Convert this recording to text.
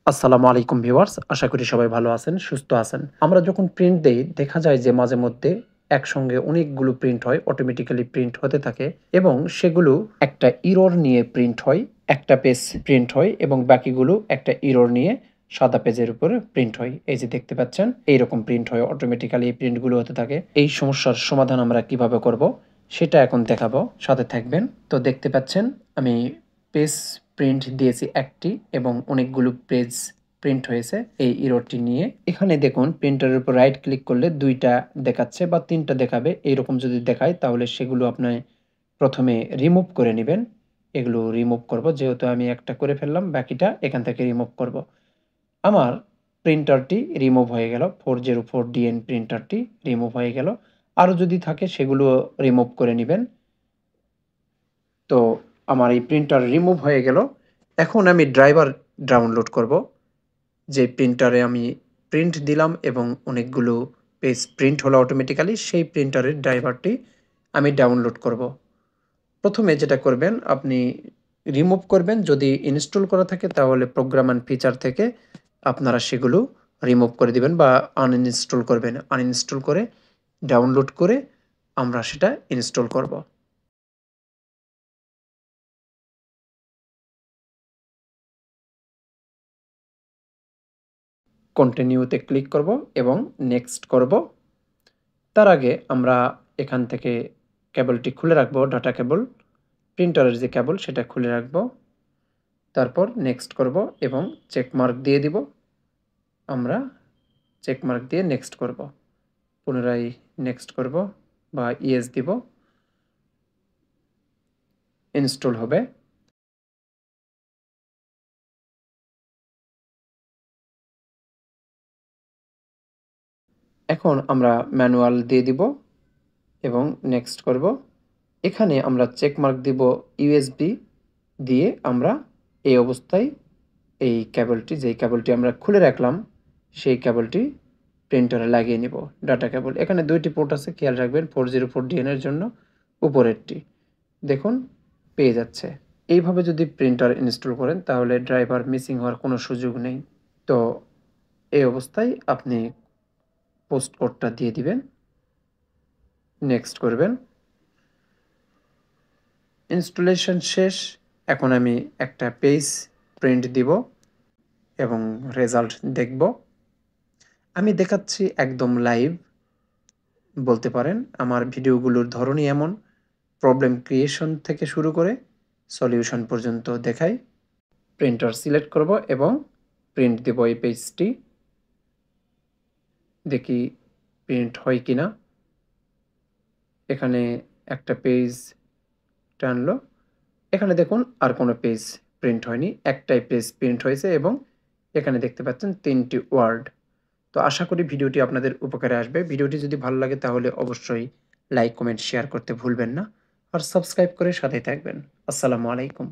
আসসালামু আলাইকুম ভিউয়ার্স, আশা করি সবাই ভালো আছেন, সুস্থ আছেন। আমরা যখন প্রিন্ট দেই দেখা যায় যে মাঝে মধ্যে একসঙ্গে অনেকগুলো প্রিন্ট হয়, অটোমেটিক্যালি প্রিন্ট হতে থাকে এবং সেগুলো একটা ইরর নিয়ে প্রিন্ট হয়, একটা পেজ প্রিন্ট হয় এবং বাকিগুলো একটা ইরর নিয়ে সাদা পেজের উপরে প্রিন্ট হয়। এই যে দেখতে পাচ্ছেন এইরকম প্রিন্ট হয়, অটোমেটিক্যালি এই প্রিন্টগুলো হতে থাকে। এই সমস্যার সমাধান আমরা কিভাবে করব সেটা এখন দেখাবো, সাথে থাকবেন। তো দেখতে পাচ্ছেন আমি পেজ প্রিন্ট দিয়েছি একটি এবং অনেকগুলো পেজ প্রিন্ট হয়েছে এই ইররটি নিয়ে। এখানে দেখুন প্রিন্টারের উপর রাইট ক্লিক করলে ২টা দেখাচ্ছে বা ৩টা দেখাবে। এইরকম যদি দেখায় তাহলে সেগুলো আপনি প্রথমে রিমুভ করে নেবেন। এগুলো রিমুভ করব, যেহেতু আমি একটা করে ফেললাম বাকিটা এখান থেকে রিমুভ করব। আমার প্রিন্টারটি রিমুভ হয়ে গেল, 404DN প্রিন্টারটি রিমুভ হয়ে গেল। আরও যদি থাকে সেগুলো রিমুভ করে নেবেন। তো আমার এই প্রিন্টার রিমুভ হয়ে গেল। এখন আমি ড্রাইভার ডাউনলোড করব। যে প্রিন্টারে আমি প্রিন্ট দিলাম এবং অনেকগুলো পেজ প্রিন্ট হলো অটোমেটিক্যালি, সেই প্রিন্টারের ড্রাইভারটি আমি ডাউনলোড করব। প্রথমে যেটা করবেন আপনি রিমুভ করবেন, যদি ইনস্টল করা থাকে তাহলে প্রোগ্রাম অ্যান্ড ফিচার থেকে আপনারা সেগুলো রিমুভ করে দিবেন বা আনইনস্টল করবেন। আনইনস্টল করে ডাউনলোড করে আমরা সেটা ইনস্টল করব। কন্টিনিউতে ক্লিক করব এবং নেক্সট করব। তার আগে আমরা এখান থেকে কেবলটি খুলে রাখবো, ডাটা কেবল, প্রিন্টারের যে কেবল সেটা খুলে রাখবো। তারপর নেক্সট করব এবং চেক মার্ক দিয়ে দিব। আমরা চেক মার্ক দিয়ে নেক্সট করব, পুনরায় নেক্সট করব বা ইয়েস দিব, ইনস্টল হবে। এখন আমরা ম্যানুয়াল দিয়ে দিব এবং নেক্সট করব। এখানে আমরা চেক মার্ক দিব ইউএসবি দিয়ে। আমরা এই অবস্থায় এই কেবলটি, যেই কেবলটি আমরা খুলে রাখলাম সেই কেবলটি প্রিন্টারে লাগিয়ে নিব। ডাটা কেবল, এখানে 2টি পোর্ট আছে, খেয়াল রাখবেন। 404DN এর জন্য উপরেরটি দেখুন পেয়ে যাচ্ছে। এইভাবে যদি প্রিন্টার ইনস্টল করেন তাহলে ড্রাইভার মিসিং হওয়ার কোনো সুযোগ নেই। তো এই অবস্থায় আপনি পোস্ট কোডটা দিয়ে দিবেন, নেক্সট করবেন। ইনস্টলেশন শেষ। এখন আমি একটা পেজ প্রিন্ট দিব এবং রেজাল্ট দেখব। আমি দেখাচ্ছি একদম লাইভ বলতে পারেন। আমার ভিডিওগুলোর ধরনই এমন, প্রবলেম ক্রিয়েশন থেকে শুরু করে সলিউশন পর্যন্ত দেখাই। প্রিন্টার সিলেক্ট করব এবং প্রিন্ট দেব এই পেজটি। দেখি প্রিন্ট হয় কিনা। এখানে একটা পেজ টানলো, এখানে দেখুন আর কোনো পেজ প্রিন্ট হয়নি, একটাই পেজ প্রিন্ট হয়েছে এবং এখানে দেখতে পাচ্ছেন 3টি ওয়ার্ড। তো আশা করি ভিডিওটি আপনাদের উপকারে আসবে। ভিডিওটি যদি ভালো লাগে তাহলে অবশ্যই লাইক, কমেন্ট, শেয়ার করতে ভুলবেন না আর সাবস্ক্রাইব করে সাথেই থাকবেন। আসসালামু আলাইকুম।